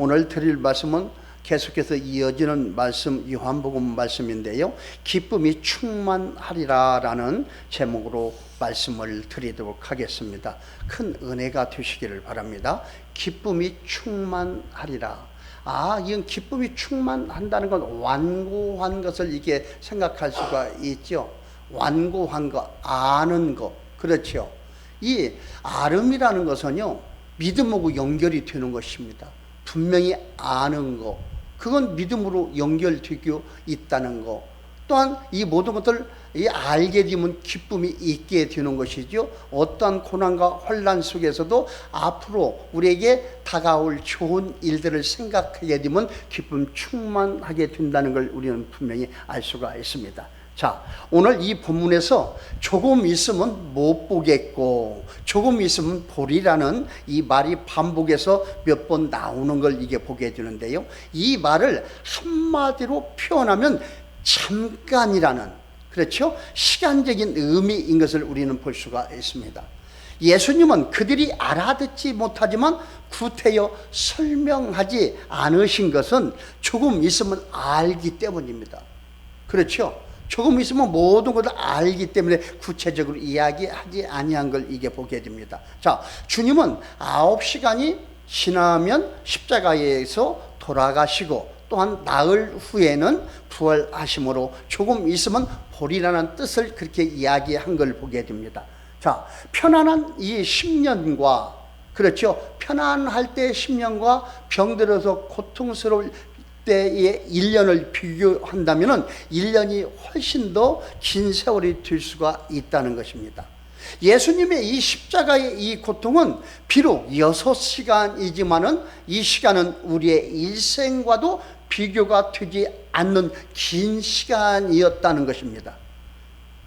오늘 드릴 말씀은 계속해서 이어지는 말씀, 요한복음 말씀인데요, 기쁨이 충만하리라 라는 제목으로 말씀을 드리도록 하겠습니다. 큰 은혜가 되시기를 바랍니다. 기쁨이 충만하리라. 이건 기쁨이 충만한다는 건 완고한 것을 이게 생각할 수가 있죠. 완고한 거, 아는 거. 그렇죠. 이 아름이라는 것은요, 믿음하고 연결이 되는 것입니다. 분명히 아는 거, 그건 믿음으로 연결되고 있다는 거. 또한 이 모든 것들 알게 되면 기쁨이 있게 되는 것이죠. 어떠한 고난과 혼란 속에서도 앞으로 우리에게 다가올 좋은 일들을 생각하게 되면 기쁨 충만하게 된다는 걸 우리는 분명히 알 수가 있습니다. 자, 오늘 이 본문에서 조금 있으면 못 보겠고 조금 있으면 보리라는 이 말이 반복해서 몇 번 나오는 걸 이게 보게 되는데요, 이 말을 한마디로 표현하면 잠깐이라는, 그렇죠? 시간적인 의미인 것을 우리는 볼 수가 있습니다. 예수님은 그들이 알아듣지 못하지만 구태여 설명하지 않으신 것은 조금 있으면 알기 때문입니다. 그렇죠? 조금 있으면 모든 것을 알기 때문에 구체적으로 이야기하지 아니한 걸 이게 보게 됩니다. 자, 주님은 9시간이 지나면 십자가에서 돌아가시고 또한 나흘 후에는 부활하심으로 조금 있으면 보리라는 뜻을 그렇게 이야기한 걸 보게 됩니다. 자, 편안한 이 10년과, 그렇죠, 편안할 때 10년과 병들어서 고통스러울 때의 1년을 비교한다면 1년이 훨씬 더 긴 세월이 될 수가 있다는 것입니다. 예수님의 이 십자가의 이 고통은 비록 6시간이지만은 이 시간은 우리의 일생과도 비교가 되지 않는 긴 시간이었다는 것입니다.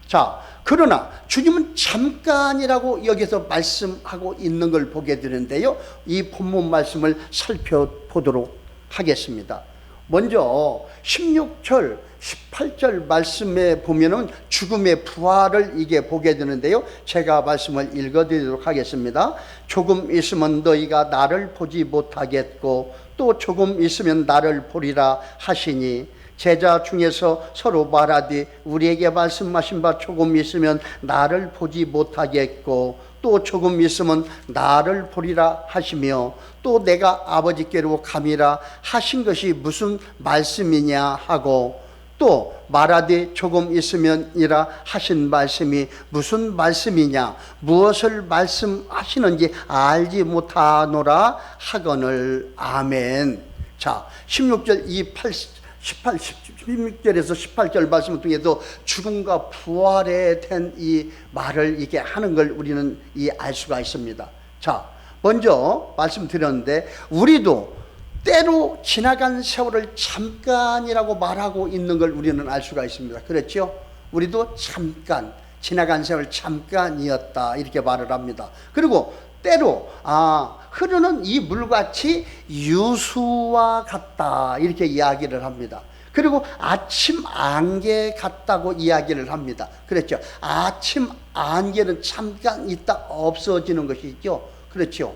자, 그러나 주님은 잠깐이라고 여기서 말씀하고 있는 걸 보게 되는데요, 이 본문 말씀을 살펴보도록 하겠습니다. 먼저 16절, 18절 말씀에 보면은 죽음의 부활을 이게 보게 되는데요, 제가 말씀을 읽어드리도록 하겠습니다. 조금 있으면 너희가 나를 보지 못하겠고 또 조금 있으면 나를 보리라 하시니 제자 중에서 서로 말하되 우리에게 말씀하신 바 조금 있으면 나를 보지 못하겠고 또 조금 있으면 나를 보리라 하시며 또 내가 아버지께로 감이라 하신 것이 무슨 말씀이냐 하고 또 말하되 조금 있으면이라 하신 말씀이 무슨 말씀이냐, 무엇을 말씀하시는지 알지 못하노라 하거늘. 아멘. 자, 16절 16절에서 18절 말씀을 통해서 죽음과 부활에 된 이 말을 이게 하는 걸 우리는 알 수가 있습니다. 자, 먼저 말씀드렸는데 우리도 때로 지나간 세월을 잠깐이라고 말하고 있는 걸 우리는 알 수가 있습니다. 그렇죠? 우리도 잠깐, 지나간 세월 잠깐이었다 이렇게 말을 합니다. 그리고 때로 흐르는 이 물같이 유수와 같다 이렇게 이야기를 합니다. 그리고 아침 안개 같다고 이야기를 합니다. 그렇죠? 아침 안개는 잠깐 있다 없어지는 것이죠. 그렇죠?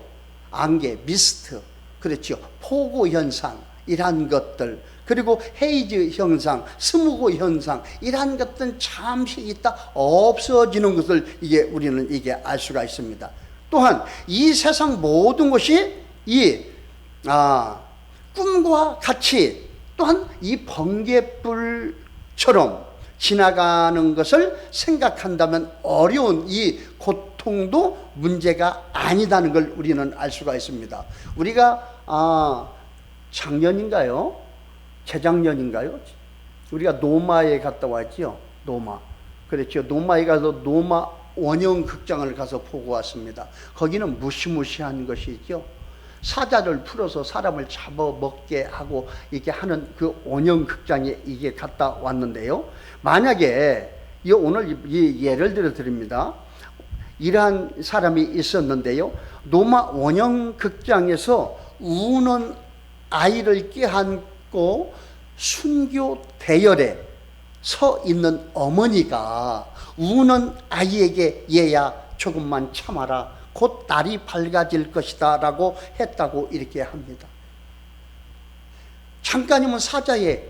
안개, 미스트, 그렇죠? 폭우 현상 이러한 것들, 그리고 헤이즈 현상, 스모그 현상 이러한 것들은 잠시 있다 없어지는 것을 우리는 알 수가 있습니다. 또한 이 세상 모든 것이 꿈과 같이 또한 이 번개불처럼 지나가는 것을 생각한다면 어려운 이 고통도 문제가 아니다는 걸 우리는 알 수가 있습니다. 우리가 작년인가요? 재작년인가요? 우리가 노마에 갔다 왔죠. 노마. 그렇죠. 노마에 가서 노마 원형극장을 가서 보고 왔습니다. 거기는 무시무시한 것이죠. 사자를 풀어서 사람을 잡아먹게 하고 이렇게 하는 그 원형극장에 갔다 왔는데요, 만약에 오늘 예를 들어 드립니다. 이러한 사람이 있었는데요, 노마 원형극장에서 우는 아이를 껴안고 순교 대열에 서 있는 어머니가 우는 아이에게 얘야 조금만 참아라, 곧 날이 밝아질 것이다 라고 했다고 이렇게 합니다. 잠깐이면 사자에,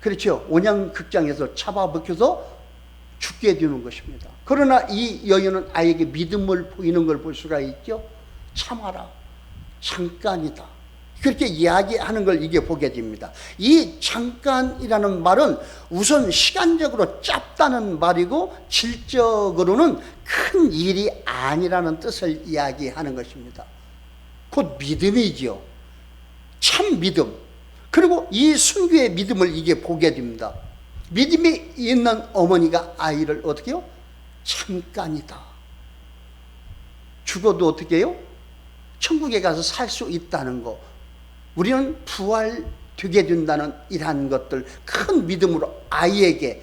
그렇죠, 온양극장에서 잡아먹혀서 죽게 되는 것입니다. 그러나 이 여인은 아이에게 믿음을 보이는 걸 볼 수가 있죠. 참아라, 잠깐이다, 그렇게 이야기하는 걸 이게 보게 됩니다. 이 잠깐이라는 말은 우선 시간적으로 짧다는 말이고 질적으로는 큰 일이 아니라는 뜻을 이야기하는 것입니다. 곧 믿음이죠. 참 믿음. 그리고 이 순교의 믿음을 이게 보게 됩니다. 믿음이 있는 어머니가 아이를 어떻게 해요? 잠깐이다. 죽어도 어떻게 해요? 천국에 가서 살 수 있다는 거. 우리는 부활되게 된다는 이러한 것들, 큰 믿음으로 아이에게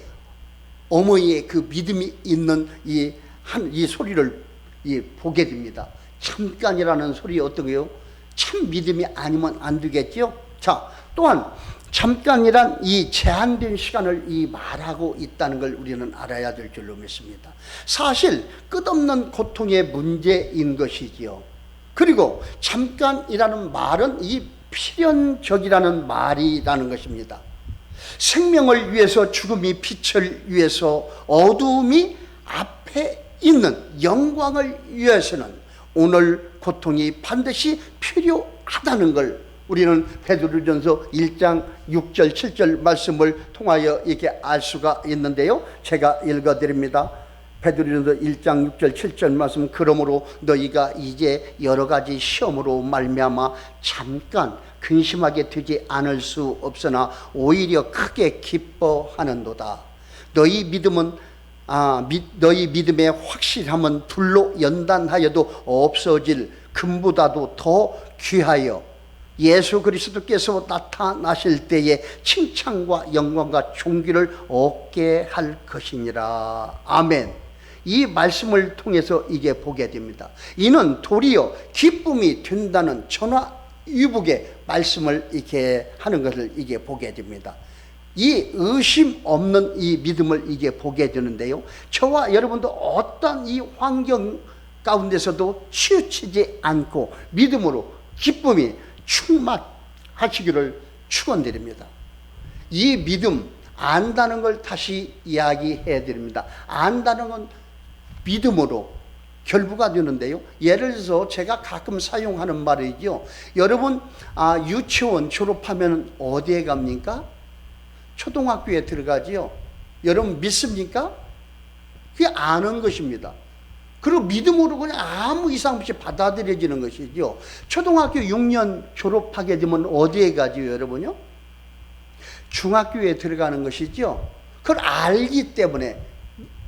어머니의 그 믿음이 있는 이 소리를 보게 됩니다. 잠깐이라는 소리 어떻게요? 참 믿음이 아니면 안 되겠죠? 자, 또한 잠깐이란 이 제한된 시간을 말하고 있다는 걸 우리는 알아야 될 줄로 믿습니다. 사실 끝없는 고통의 문제인 것이지요. 그리고 잠깐이라는 말은 이 필연적이라는 말이라는 것입니다. 생명을 위해서, 죽음이 빛을 위해서, 어두움이 앞에 있는 영광을 위해서는 오늘 고통이 반드시 필요하다는 걸 우리는 베드로전서 1장 6절 7절 말씀을 통하여 이렇게 알 수가 있는데요. 제가 읽어드립니다. 베드로전서 1장 6절 7절 말씀. 그러므로 너희가 이제 여러 가지 시험으로 말미암아 잠깐 근심하게 되지 않을 수 없으나 오히려 크게 기뻐하는도다. 너희 믿음의 확실함은 불로 연단하여도 없어질 금보다도 더 귀하여 예수 그리스도께서 나타나실 때에 칭찬과 영광과 존귀를 얻게 할 것이니라. 아멘. 이 말씀을 통해서 이게 보게 됩니다. 이는 도리어 기쁨이 된다는 전화위복의 말씀을 이렇게 하는 것을 이게 보게 됩니다. 이 의심 없는 이 믿음을 이게 보게 되는데요. 저와 여러분도 어떤 이 환경 가운데서도 치우치지 않고 믿음으로 기쁨이 충만하시기를 축원드립니다. 이 믿음, 안다는 걸 다시 이야기해 드립니다. 안다는 건 믿음으로 결부가 되는데요. 예를 들어서 제가 가끔 사용하는 말이죠. 여러분 유치원 졸업하면 어디에 갑니까? 초등학교에 들어가지요. 여러분 믿습니까? 그게 아는 것입니다. 그리고 믿음으로 그냥 아무 이상 없이 받아들여지는 것이죠. 초등학교 6년 졸업하게 되면 어디에 가지요, 여러분요? 중학교에 들어가는 것이죠. 그걸 알기 때문에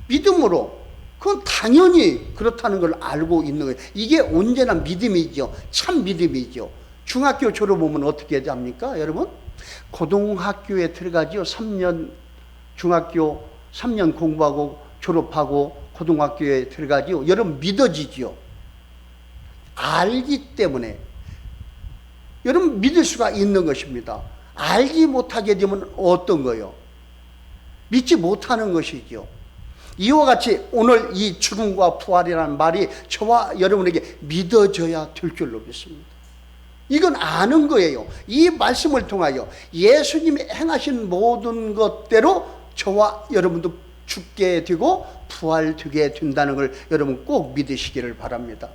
믿음으로, 그건 당연히 그렇다는 걸 알고 있는 거예요. 이게 언제나 믿음이죠. 참 믿음이죠. 중학교 졸업하면 어떻게 합니까, 여러분? 고등학교에 들어가죠. 3년 중학교 3년 공부하고 졸업하고 고등학교에 들어가지요. 여러분 믿어지지요. 알기 때문에 여러분 믿을 수가 있는 것입니다. 알지 못하게 되면 어떤 거요? 믿지 못하는 것이죠. 이와 같이 오늘 이 죽음과 부활이라는 말이 저와 여러분에게 믿어져야 될 줄로 믿습니다. 이건 아는 거예요. 이 말씀을 통하여 예수님이 행하신 모든 것대로 저와 여러분도 죽게 되고 부활되게 된다는 걸 여러분 꼭 믿으시기를 바랍니다.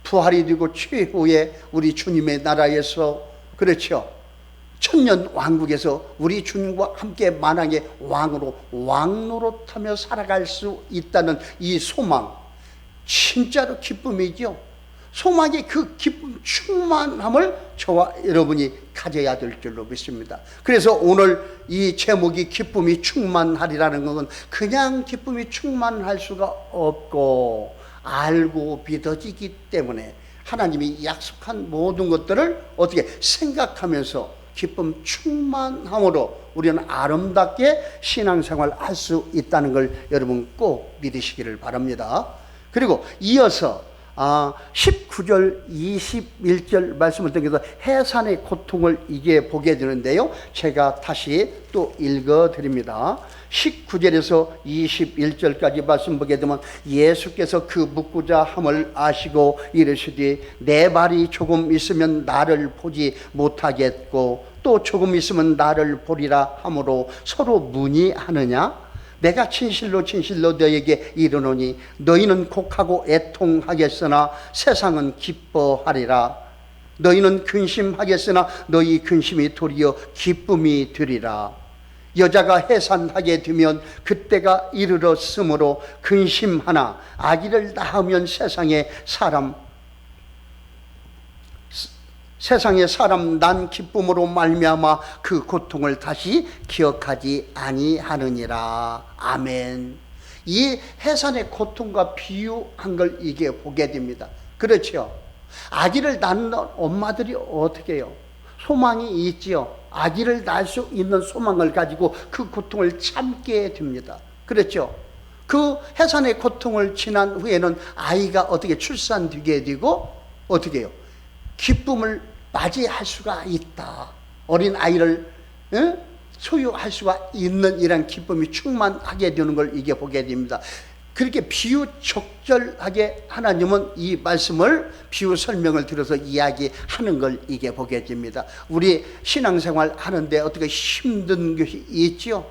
부활이 되고 최후에 우리 주님의 나라에서, 그렇죠, 천년 왕국에서 우리 주님과 함께 만왕의 왕으로 왕노릇하며 살아갈 수 있다는 이 소망, 진짜로 기쁨이죠. 소망의 그 기쁨 충만함을 저와 여러분이 가져야 될 줄로 믿습니다. 그래서 오늘 이 제목이 기쁨이 충만하리라는 것은 그냥 기쁨이 충만할 수가 없고 알고 믿어지기 때문에 하나님이 약속한 모든 것들을 어떻게 생각하면서 기쁨 충만함으로 우리는 아름답게 신앙생활 할 수 있다는 걸 여러분 꼭 믿으시기를 바랍니다. 그리고 이어서 19절 21절 말씀을 통해서 해산의 고통을 이게 보게 되는데요. 제가 다시 또 읽어드립니다. 19절에서 21절까지 말씀 보게 되면 예수께서 그 묻고자 함을 아시고 이르시되 내 발이 조금 있으면 나를 보지 못하겠고 또 조금 있으면 나를 보리라 하므로 서로 문의하느냐? 내가 진실로 진실로 너에게 이르노니 너희는 곡하고 애통하겠으나 세상은 기뻐하리라. 너희는 근심하겠으나 너희 근심이 도리어 기쁨이 되리라. 여자가 해산하게 되면 그때가 이르렀으므로 근심하나 아기를 낳으면 세상에 사람 난 기쁨으로 말미암아 그 고통을 다시 기억하지 아니하느니라. 아멘. 이 해산의 고통과 비유한 걸 이게 보게 됩니다. 그렇죠? 아기를 낳는 엄마들이 어떻게 해요? 소망이 있지요. 아기를 낳을 수 있는 소망을 가지고 그 고통을 참게 됩니다. 그렇죠? 그 해산의 고통을 지난 후에는 아이가 어떻게 출산되게 되고 어떻게 해요? 기쁨을 맞이할 수가 있다. 어린 아이를 소유할 수가 있는 이런 기쁨이 충만하게 되는 걸 이게 보게 됩니다. 그렇게 비유 적절하게 하나님은 이 말씀을 비유 설명을 들어서 이야기하는 걸 이게 보게 됩니다. 우리 신앙생활 하는데 어떻게 힘든 것이 있지요?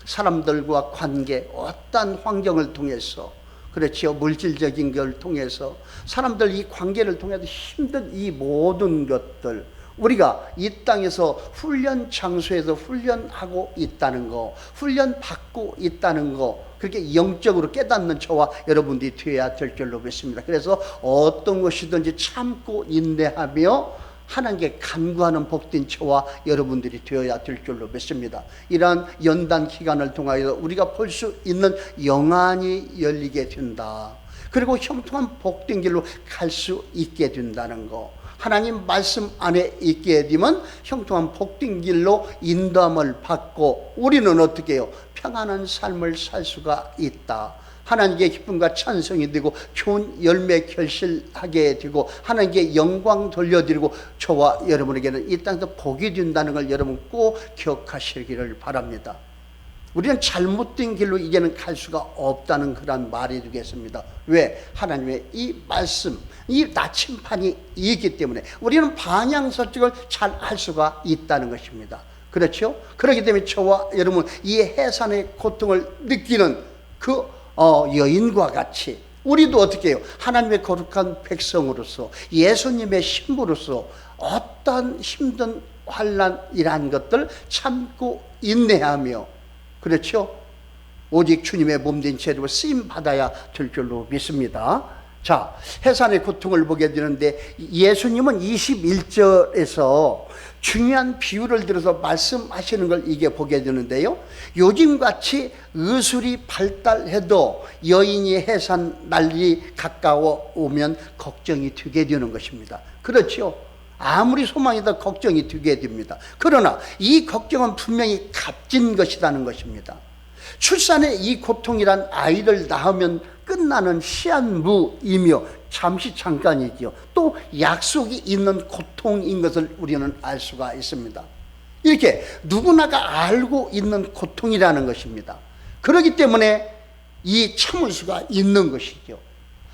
사람들과 관계, 어떤 환경을 통해서, 그렇지요, 물질적인 걸 통해서, 사람들 이 관계를 통해서 힘든 이 모든 것들, 우리가 이 땅에서 훈련 장소에서 훈련하고 있다는 거, 훈련 받고 있다는 거, 그렇게 영적으로 깨닫는 저와 여러분들이 되어야 될 줄로 믿습니다. 그래서 어떤 것이든지 참고 인내하며 하나님께 간구하는 복된 저와 여러분들이 되어야 될 줄로 믿습니다. 이러한 연단 기간을 통하여 우리가 볼 수 있는 영안이 열리게 된다. 그리고 형통한 복된 길로 갈 수 있게 된다는 거, 하나님 말씀 안에 있게 되면 형통한 복된 길로 인도함을 받고 우리는 어떻게 해요? 평안한 삶을 살 수가 있다. 하나님께 기쁨과 찬송이 되고 좋은 열매 결실하게 되고 하나님께 영광 돌려드리고 저와 여러분에게는 이 땅에서 복이 된다는 걸 여러분 꼭 기억하시기를 바랍니다. 우리는 잘못된 길로 이제는 갈 수가 없다는 그런 말이 되겠습니다. 왜? 하나님의 이 말씀, 이 나침판이 있기 때문에 우리는 방향 설정을 잘 할 수가 있다는 것입니다. 그렇죠? 그렇기 때문에 저와 여러분 이 해산의 고통을 느끼는 그 여인과 같이 우리도 어떻게 해요? 하나님의 거룩한 백성으로서 예수님의 신부로서 어떤 힘든 환난이란 것들 참고 인내하며, 그렇죠? 오직 주님의 몸된 죄로 쓰임 받아야 될 줄로 믿습니다. 자, 해산의 고통을 보게 되는데 예수님은 21절에서 중요한 비유를 들어서 말씀하시는 걸 이게 보게 되는데요, 요즘같이 의술이 발달해도 여인이 해산 날이 가까워 오면 걱정이 되게 되는 것입니다. 그렇죠? 아무리 소망이다 걱정이 되게 됩니다. 그러나 이 걱정은 분명히 값진 것이라는 것입니다. 출산의 이 고통이란 아이를 낳으면 끝나는 시한무이며 잠시 잠깐이지요. 또 약속이 있는 고통인 것을 우리는 알 수가 있습니다. 이렇게 누구나가 알고 있는 고통이라는 것입니다. 그렇기 때문에 이 참을 수가 있는 것이죠.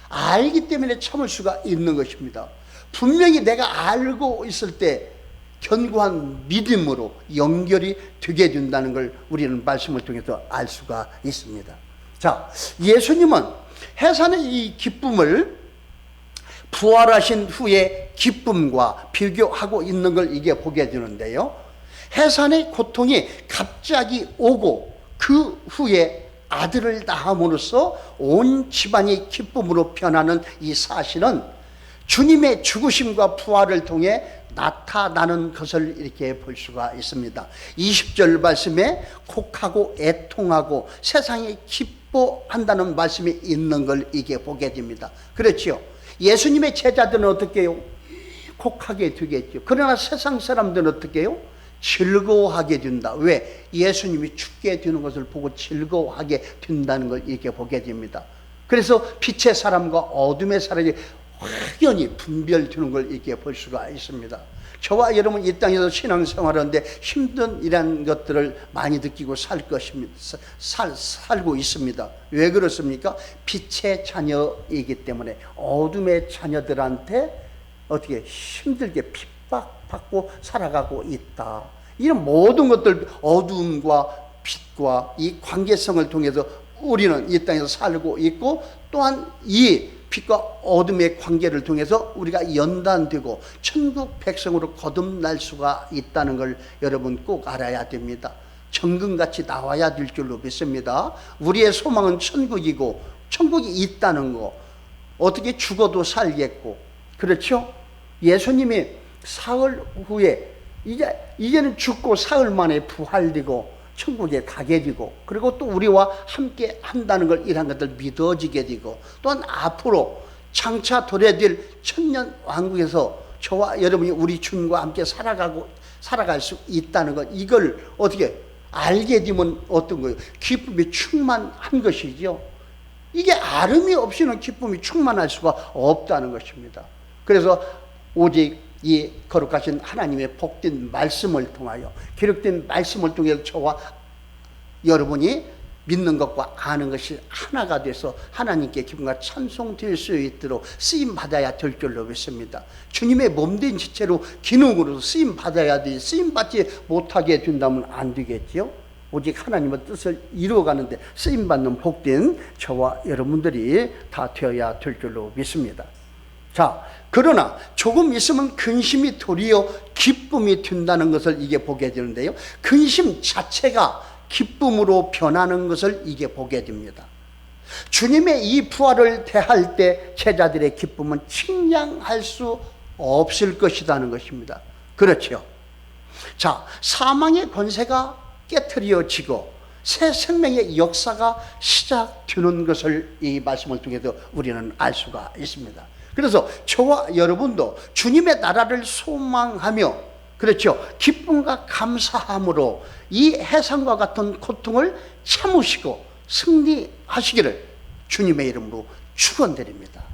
알기 때문에 참을 수가 있는 것입니다. 분명히 내가 알고 있을 때 견고한 믿음으로 연결이 되게 된다는 걸 우리는 말씀을 통해서 알 수가 있습니다. 자, 예수님은 해산의 이 기쁨을 부활하신 후의 기쁨과 비교하고 있는 걸 이게 보게 되는데요, 해산의 고통이 갑자기 오고 그 후에 아들을 낳음으로써 온 집안이 기쁨으로 변하는 이 사실은 주님의 죽으심과 부활을 통해 나타나는 것을 이렇게 볼 수가 있습니다. 20절 말씀에 곡하고 애통하고 세상이 기뻐한다는 말씀이 있는 걸 이게 보게 됩니다. 그렇죠? 예수님의 제자들은 어떻게 해요? 곡하게 되겠죠. 그러나 세상 사람들은 어떻게 해요? 즐거워하게 된다. 왜? 예수님이 죽게 되는 것을 보고 즐거워하게 된다는 걸 이렇게 보게 됩니다. 그래서 빛의 사람과 어둠의 사람이 확연히 분별되는 걸 이렇게 볼 수가 있습니다. 저와 여러분 이 땅에서 신앙생활하는데 힘든 이런 것들을 많이 느끼고 살 것입니다. 살고 있습니다. 왜 그렇습니까? 빛의 자녀이기 때문에 어둠의 자녀들한테 어떻게 힘들게 핍박받고 살아가고 있다. 이런 모든 것들, 어두움과 빛과 이 관계성을 통해서 우리는 이 땅에서 살고 있고, 또한 이 빛과 어둠의 관계를 통해서 우리가 연단되고 천국 백성으로 거듭날 수가 있다는 걸 여러분 꼭 알아야 됩니다. 정금같이 나와야 될 줄로 믿습니다. 우리의 소망은 천국이고, 천국이 있다는 거, 어떻게 죽어도 살겠고, 그렇죠? 예수님이 사흘 후에 이제는 죽고 사흘 만에 부활되고 천국에 가게 되고, 그리고 또 우리와 함께 한다는 걸, 이런 것들 믿어지게 되고, 또한 앞으로 장차 도래될 천년 왕국에서 저와 여러분이 우리 주님과 함께 살아갈 수 있다는 것, 이걸 어떻게 알게 되면 어떤 거예요? 기쁨이 충만한 것이죠. 이게 아름이 없이는 기쁨이 충만할 수가 없다는 것입니다. 그래서 오직 이 거룩하신 하나님의 복된 말씀을 통하여, 기록된 말씀을 통해 저와 여러분이 믿는 것과 아는 것이 하나가 돼서 하나님께 기쁨과 찬송될 수 있도록 쓰임받아야 될 줄로 믿습니다. 주님의 몸된 지체로 기능으로 쓰임받아야 되지, 쓰임받지 못하게 된다면 안 되겠죠. 오직 하나님의 뜻을 이루어가는데 쓰임받는 복된 저와 여러분들이 다 되어야 될 줄로 믿습니다. 자, 그러나 조금 있으면 근심이 도리어 기쁨이 된다는 것을 이게 보게 되는데요, 근심 자체가 기쁨으로 변하는 것을 이게 보게 됩니다. 주님의 이 부활을 대할 때 제자들의 기쁨은 측량할 수 없을 것이라는 것입니다. 그렇죠? 자, 사망의 권세가 깨트려지고 새 생명의 역사가 시작되는 것을 이 말씀을 통해서 우리는 알 수가 있습니다. 그래서 저와 여러분도 주님의 나라를 소망하며, 그렇죠, 기쁨과 감사함으로 이 해상과 같은 고통을 참으시고 승리하시기를 주님의 이름으로 축원드립니다.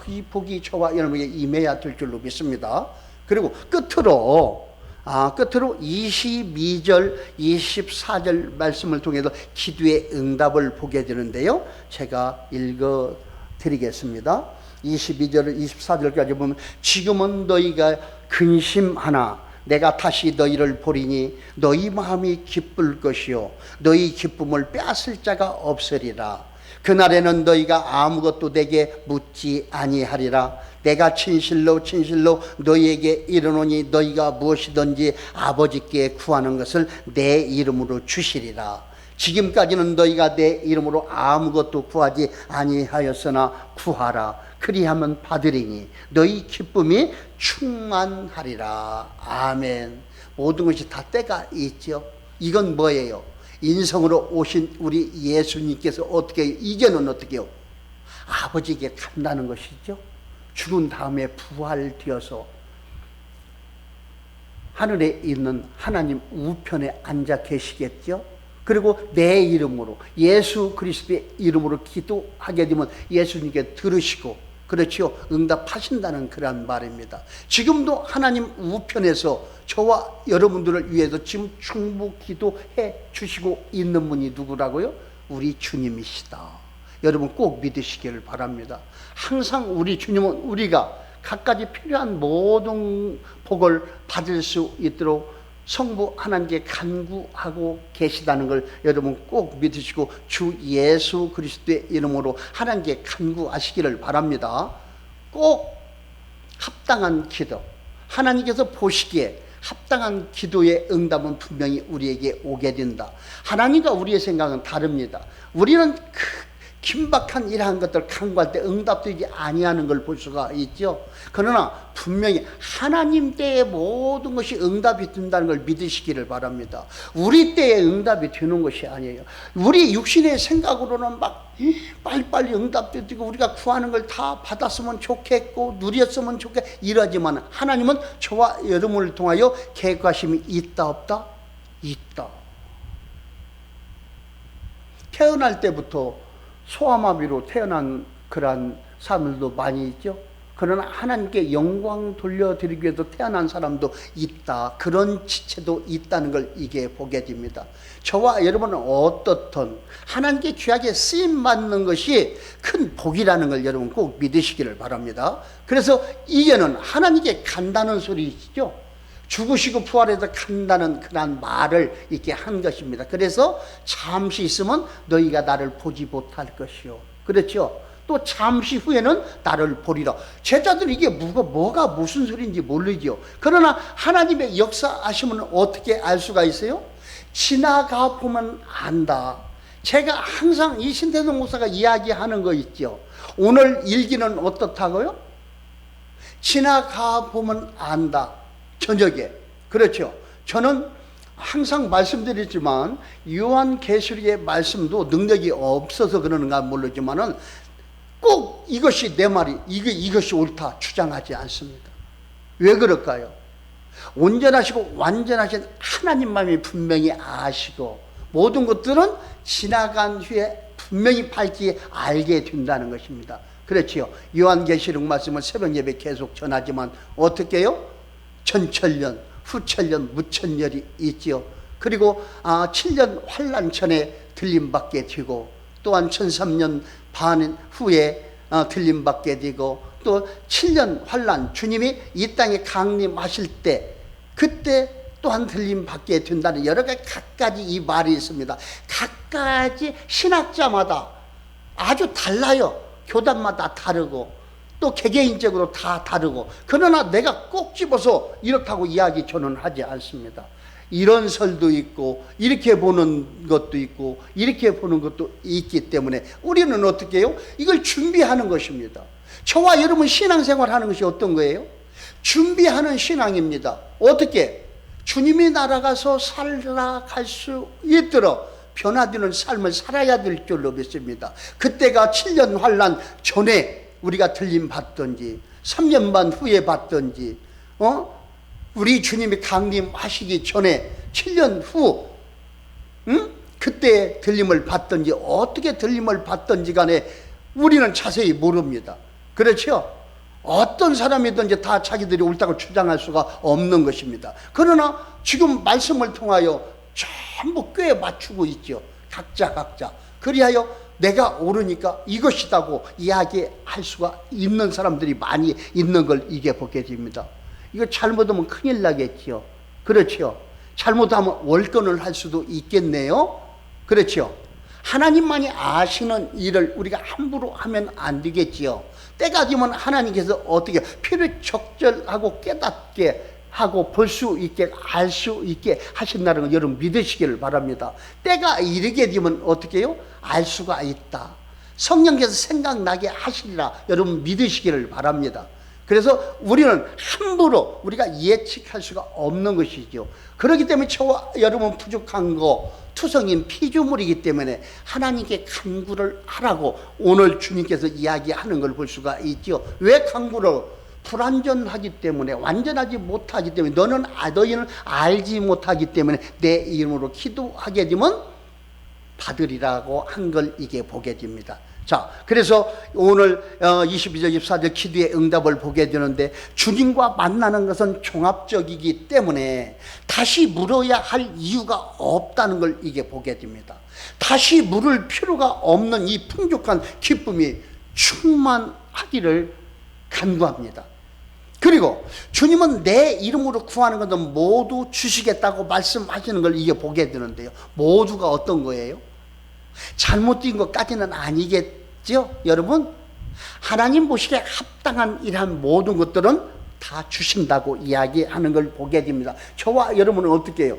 이 복이 저와 여러분에게 임해야 될 줄로 믿습니다. 그리고 끝으로 22절, 24절 말씀을 통해서 기도의 응답을 보게 되는데요, 제가 읽어드리겠습니다. 22절, 24절까지 보면, 지금은 너희가 근심하나 내가 다시 너희를 보리니 너희 마음이 기쁠 것이요 너희 기쁨을 빼앗을 자가 없으리라. 그날에는 너희가 아무것도 내게 묻지 아니하리라. 내가 진실로 진실로 너희에게 이르노니 너희가 무엇이든지 아버지께 구하는 것을 내 이름으로 주시리라. 지금까지는 너희가 내 이름으로 아무것도 구하지 아니하였으나 구하라. 그리하면 받으리니 너희 기쁨이 충만하리라. 아멘. 모든 것이 다 때가 있죠. 이건 뭐예요? 인성으로 오신 우리 예수님께서 어떻게, 이제는 어떻게 해요? 아버지에게 간다는 것이죠. 죽은 다음에 부활되어서 하늘에 있는 하나님 우편에 앉아 계시겠죠. 그리고 내 이름으로, 예수 그리스도의 이름으로 기도하게 되면 예수님께 들으시고, 그렇죠, 응답하신다는 그런 말입니다. 지금도 하나님 우편에서 저와 여러분들을 위해서 지금 충부 기도해 주시고 있는 분이 누구라고요? 우리 주님이시다. 여러분 꼭 믿으시기를 바랍니다. 항상 우리 주님은 우리가 각가지 필요한 모든 복을 받을 수 있도록 성부 하나님께 간구하고 계시다는 걸 여러분 꼭 믿으시고 주 예수 그리스도의 이름으로 하나님께 간구하시기를 바랍니다. 꼭 합당한 기도, 하나님께서 보시기에 합당한 기도의 응답은 분명히 우리에게 오게 된다. 하나님과 우리의 생각은 다릅니다. 우리는 긴박한 이러한 것들 간구할 때 응답되지 아니하는 걸 볼 수가 있죠. 그러나 분명히 하나님 때의 모든 것이 응답이 된다는 걸 믿으시기를 바랍니다. 우리 때의 응답이 되는 것이 아니에요. 우리 육신의 생각으로는 막 빨리빨리 응답되고 우리가 구하는 걸 다 받았으면 좋겠고 누렸으면 좋겠고 이러지만, 하나님은 저와 여러분을 통하여 계획하심이 있다 없다? 있다. 태어날 때부터 소아마비로 태어난 그러한 사람들도 많이 있죠. 그러나 하나님께 영광 돌려드리기 위해서 태어난 사람도 있다. 그런 지체도 있다는 걸 이게 보게 됩니다. 저와 여러분은 어떻든 하나님께 귀하게 쓰임받는 것이 큰 복이라는 걸 여러분 꼭 믿으시기를 바랍니다. 그래서 이제는 하나님께 간다는 소리이시죠. 죽으시고 부활해서 간다는 그런 말을 이렇게 한 것입니다. 그래서 잠시 있으면 너희가 나를 보지 못할 것이요. 그렇죠? 또 잠시 후에는 나를 보리라. 제자들이 이게 뭐가 무슨 소리인지 모르죠. 그러나 하나님의 역사하시면 어떻게 알 수가 있어요? 지나가 보면 안다. 제가 항상 이 신태동 목사가 이야기하는 거 있죠. 오늘 일기는 어떻다고요? 지나가 보면 안다. 저녁에. 그렇죠. 저는 항상 말씀드리지만 요한계시록의 말씀도 능력이 없어서 그러는가 모르지만은 꼭 이것이 내 말이 이것이 옳다 주장하지 않습니다. 왜 그럴까요? 온전하시고 완전하신 하나님만이 분명히 아시고 모든 것들은 지나간 후에 분명히 밝게 알게 된다는 것입니다. 그렇지요. 요한계시록 말씀을 새벽 예배 계속 전하지만 어떻게 해요? 전천년, 후천년, 무천년이 있지요. 그리고 7년 환란 전에 들림받게 되고 또한 1003년 반 후에 들림받게 되고 또 7년 환란 주님이 이 땅에 강림하실 때 그때 또한 들림받게 된다는 여러 가지 각가지 이 말이 있습니다. 각가지 신학자마다 아주 달라요. 교단마다 다르고 또 개개인적으로 다 다르고 그러나 내가 꼭 집어서 이렇다고 이야기 저는 하지 않습니다. 이런 설도 있고 이렇게 보는 것도 있고 이렇게 보는 것도 있기 때문에 우리는 어떻게 해요? 이걸 준비하는 것입니다. 저와 여러분 신앙생활 하는 것이 어떤 거예요? 준비하는 신앙입니다. 어떻게? 주님이 날아가서 살아갈 수 있도록 변화되는 삶을 살아야 될 줄로 믿습니다. 그때가 7년 환란 전에 우리가 들림 받든지 3년 반 후에 받든지 우리 주님이 강림하시기 전에 7년 후 그때 들림을 받든지 어떻게 들림을 받든지 간에 우리는 자세히 모릅니다. 그렇죠? 어떤 사람이든지 다 자기들이 옳다고 주장할 수가 없는 것입니다. 그러나 지금 말씀을 통하여 전부 꽤 맞추고 있죠. 각자 그리하여 내가 옳으니까 이것이다고 이야기할 수가 있는 사람들이 많이 있는 걸 이게 보게 됩니다. 이거 잘못하면 큰일 나겠지요. 그렇죠. 잘못하면 월권을 할 수도 있겠네요. 그렇죠. 하나님만이 아시는 일을 우리가 함부로 하면 안 되겠지요. 때가 되면 하나님께서 어떻게 필요적절하고 깨닫게 하고 볼 수 있게 알 수 있게 하신다는 걸 여러분 믿으시기를 바랍니다. 때가 이르게 되면 어떻게 해요? 알 수가 있다. 성령께서 생각나게 하시리라 여러분 믿으시기를 바랍니다. 그래서 우리는 함부로 우리가 예측할 수가 없는 것이죠. 그렇기 때문에 저와 여러분 부족한 거 투성인 피조물이기 때문에 하나님께 간구를 하라고 오늘 주님께서 이야기하는 걸 볼 수가 있죠. 왜 간구를? 불완전하기 때문에 완전하지 못하기 때문에 너희는 알지 못하기 때문에 내 이름으로 기도하게 되면 받으리라고 한 걸 이게 보게 됩니다. 자, 그래서 오늘 22절 24절 기도의 응답을 보게 되는데 주님과 만나는 것은 종합적이기 때문에 다시 물어야 할 이유가 없다는 걸 이게 보게 됩니다. 다시 물을 필요가 없는 이 풍족한 기쁨이 충만하기를 간구합니다. 그리고 주님은 내 이름으로 구하는 것은 모두 주시겠다고 말씀하시는 걸 이게 보게 되는데요. 모두가 어떤 거예요? 잘못된 것까지는 아니겠죠? 여러분 하나님 보시기에 합당한 이러한 모든 것들은 다 주신다고 이야기하는 걸 보게 됩니다. 저와 여러분은 어떻게 해요?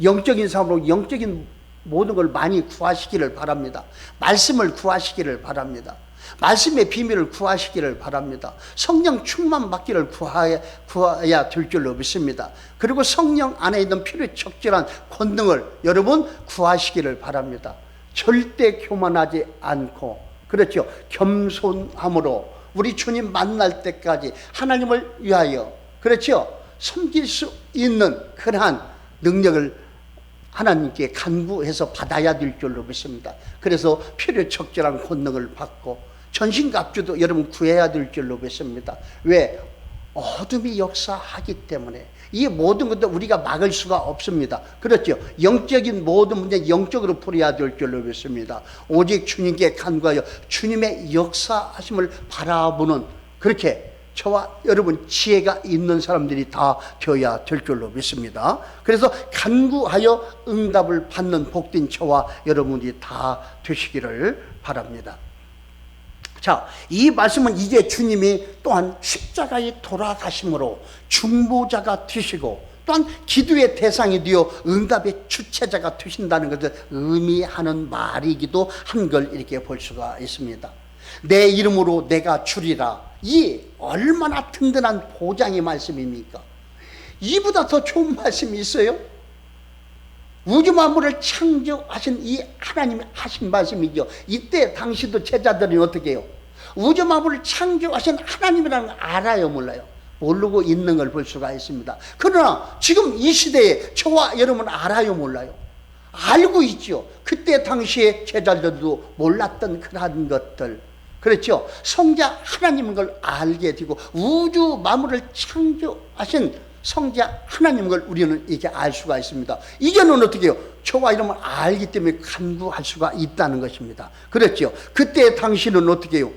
영적인 삶으로 영적인 모든 걸 많이 구하시기를 바랍니다. 말씀을 구하시기를 바랍니다. 말씀의 비밀을 구하시기를 바랍니다. 성령 충만 받기를 구해야 될 줄로 믿습니다. 그리고 성령 안에 있는 필요적절한 권능을 여러분 구하시기를 바랍니다. 절대 교만하지 않고 그렇죠. 겸손함으로 우리 주님 만날 때까지 하나님을 위하여 그렇죠. 섬길 수 있는 그러한 능력을 하나님께 간구해서 받아야 될 줄로 믿습니다. 그래서 필요적절한 권능을 받고 전신갑주도 여러분 구해야 될 줄로 믿습니다. 왜? 어둠이 역사하기 때문에 이 모든 것도 우리가 막을 수가 없습니다. 그렇죠. 영적인 모든 문제 영적으로 풀어야 될 줄로 믿습니다. 오직 주님께 간구하여 주님의 역사하심을 바라보는 그렇게 저와 여러분 지혜가 있는 사람들이 다 되어야 될 줄로 믿습니다. 그래서 간구하여 응답을 받는 복된 저와 여러분이 다 되시기를 바랍니다. 자, 이 말씀은 이제 주님이 또한 십자가에 돌아가심으로 중보자가 되시고 또한 기도의 대상이 되어 응답의 주체자가 되신다는 것을 의미하는 말이기도 한 걸 이렇게 볼 수가 있습니다. 내 이름으로 내가 주리라. 이 얼마나 든든한 보장의 말씀입니까? 이보다 더 좋은 말씀이 있어요? 우주 만물을 창조하신 이 하나님이 하신 말씀이죠. 이때 당시도 제자들이 어떻게 해요? 우주 만물을 창조하신 하나님이라는 걸 알아요, 몰라요? 모르고 있는 걸 볼 수가 있습니다. 그러나 지금 이 시대에 저와 여러분은 알아요, 몰라요? 알고 있죠. 그때 당시에 제자들도 몰랐던 그러한 것들, 그렇죠? 성자 하나님인 걸 알게 되고 우주 만물을 창조하신 성자 하나님인 걸 우리는 이렇게 알 수가 있습니다. 이제는 어떻게 해요? 저와 이름을 알기 때문에 간구할 수가 있다는 것입니다. 그렇죠? 그때 당시는 어떻게 해요?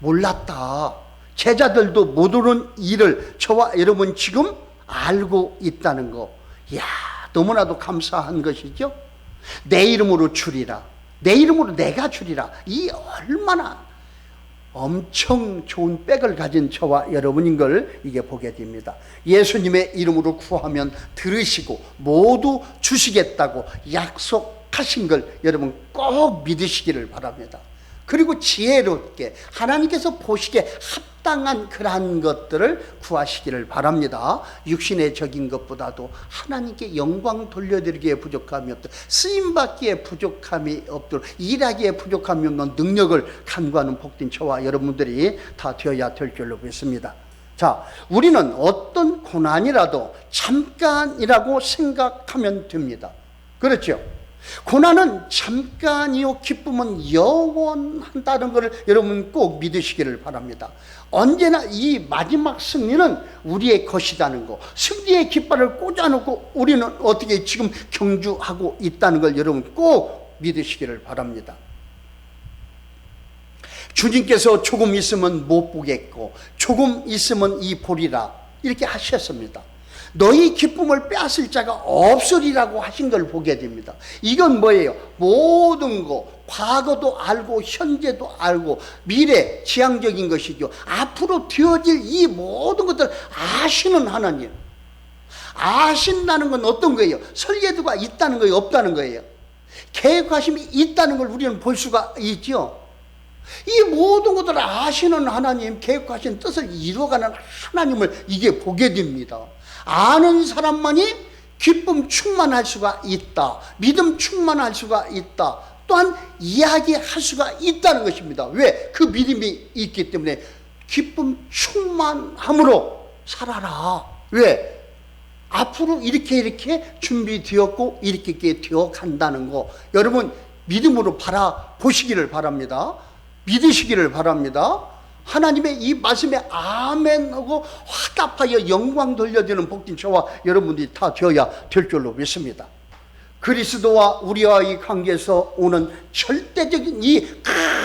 몰랐다. 제자들도 모르는 일을 저와 여러분 지금 알고 있다는 거, 이야, 너무나도 감사한 것이죠. 내 이름으로 주리라, 내 이름으로 내가 주리라. 이 얼마나 엄청 좋은 백을 가진 저와 여러분인 걸 이게 보게 됩니다. 예수님의 이름으로 구하면 들으시고 모두 주시겠다고 약속하신 걸 여러분 꼭 믿으시기를 바랍니다. 그리고 지혜롭게 하나님께서 보시기에 합당한 그러한 것들을 구하시기를 바랍니다. 육신의 적인 것보다도 하나님께 영광 돌려드리기에 부족함이 없도록, 쓰임받기에 부족함이 없도록, 일하기에 부족함이 없는 능력을 간구하는 복된 저와 여러분들이 다 되어야 될 줄로 믿습니다. 자, 우리는 어떤 고난이라도 잠깐이라고 생각하면 됩니다. 그렇죠? 고난은 잠깐이요 기쁨은 영원한다는 것을 여러분 꼭 믿으시기를 바랍니다. 언제나 이 마지막 승리는 우리의 것이라는 거, 승리의 깃발을 꽂아놓고 우리는 어떻게 지금 경주하고 있다는 걸 여러분 꼭 믿으시기를 바랍니다. 주님께서 조금 있으면 못 보겠고 조금 있으면 이 보리라 이렇게 하셨습니다. 너희 기쁨을 빼앗을 자가 없으리라고 하신 걸 보게 됩니다. 이건 뭐예요? 모든 거, 과거도 알고 현재도 알고 미래 지향적인 것이죠. 앞으로 되어질 이 모든 것들 아시는 하나님. 아신다는 건 어떤 거예요? 설계도가 있다는 거예요? 없다는 거예요? 계획하심이 있다는 걸 우리는 볼 수가 있죠. 이 모든 것들을 아시는 하나님, 계획하신 뜻을 이루어가는 하나님을 이게 보게 됩니다. 아는 사람만이 기쁨 충만할 수가 있다. 믿음 충만할 수가 있다. 또한 이야기할 수가 있다는 것입니다. 왜? 그 믿음이 있기 때문에 기쁨 충만함으로 살아라. 왜? 앞으로 이렇게 준비되었고 이렇게 되어 간다는 거 여러분 믿음으로 바라보시기를 바랍니다. 믿으시기를 바랍니다. 하나님의 이 말씀에 아멘하고 화답하여 영광 돌려드리는 복된 저와 여러분들이 다 되어야 될 줄로 믿습니다. 그리스도와 우리와의 관계에서 오는 절대적인 이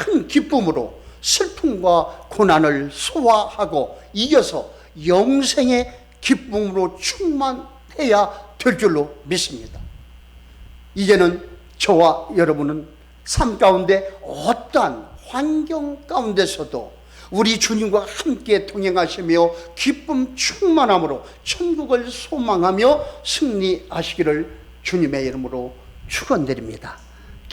큰 기쁨으로 슬픔과 고난을 소화하고 이겨서 영생의 기쁨으로 충만해야 될 줄로 믿습니다. 이제는 저와 여러분은 삶 가운데 어떠한 환경 가운데서도 우리 주님과 함께 동행하시며 기쁨 충만함으로 천국을 소망하며 승리하시기를 주님의 이름으로 축원드립니다.